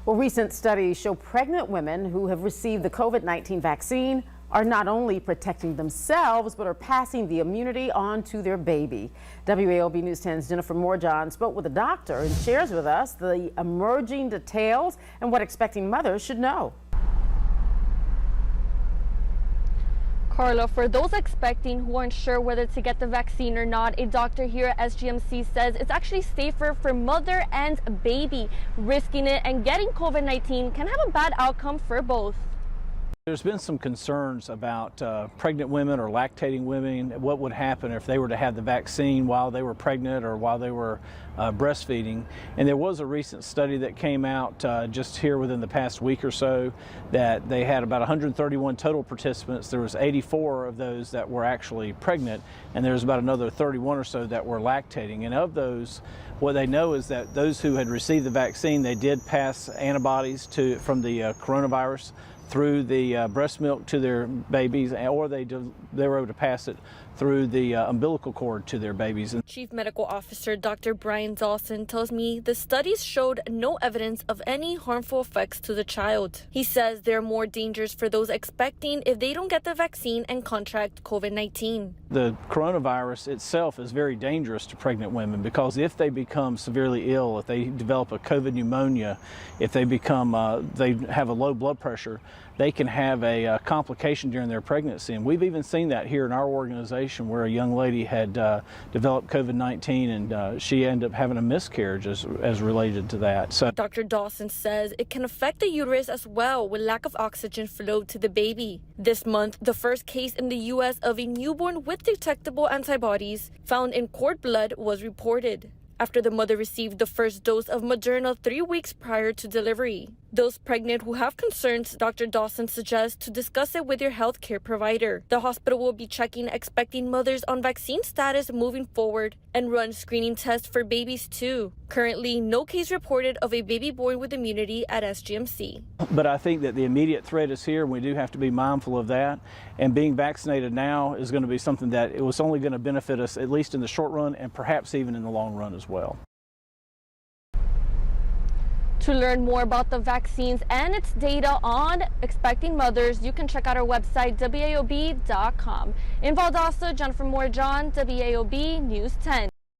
Well, recent studies show pregnant women who have received the COVID-19 vaccine are not only protecting themselves, but are passing the immunity on to their baby. WALB News 10's Jennifer Morejon spoke with a doctor and shares with us the emerging details and what expecting mothers should know. Carla, for those expecting who aren't sure whether to get the vaccine or not, a doctor here at SGMC says it's actually safer for mother and baby. Risking it and getting COVID-19 can have a bad outcome for both. There's been some concerns about pregnant women or lactating women, what would happen if they were to have the vaccine while they were pregnant or while they were breastfeeding. And there was a recent study that came out just here within the past week or so that they had about 131 total participants. There was 84 of those that were actually pregnant, and there was about another 31 or so that were lactating. And of those, what they know is that those who had received the vaccine, they did pass antibodies from the coronavirus through the breast milk to their babies, or they were able to pass it through the umbilical cord to their babies. Chief Medical Officer Dr. Dawson tells me the studies showed no evidence of any harmful effects to the child. He says there are more dangers for those expecting if they don't get the vaccine and contract COVID-19. The coronavirus itself is very dangerous to pregnant women because if they become severely ill, if they develop a COVID pneumonia, if they they have a low blood pressure, they can have a complication during their pregnancy. And we've even seen that here in our organization where a young lady had developed COVID-19 and she ended up having a miscarriage as related to that. So Dr. Dawson says it can affect the uterus as well with lack of oxygen flow to the baby. This month, the first case in the U.S. of a newborn with detectable antibodies found in cord blood was reported after the mother received the first dose of Morejon 3 weeks prior to delivery. Those pregnant who have concerns, Dr. Dawson suggests to discuss it with your healthcare provider. The hospital will be checking expecting mothers on vaccine status moving forward and run screening tests for babies too. Currently, no case reported of a baby born with immunity at SGMC. But I think that the immediate threat is here, and we do have to be mindful of that. And being vaccinated now is going to be something that it was only going to benefit us, at least in the short run, and perhaps even in the long run as well. To learn more about the vaccines and its data on expecting mothers, you can check out our website, WALB.com. In Valdosta, Jennifer Morejon, WALB News 10.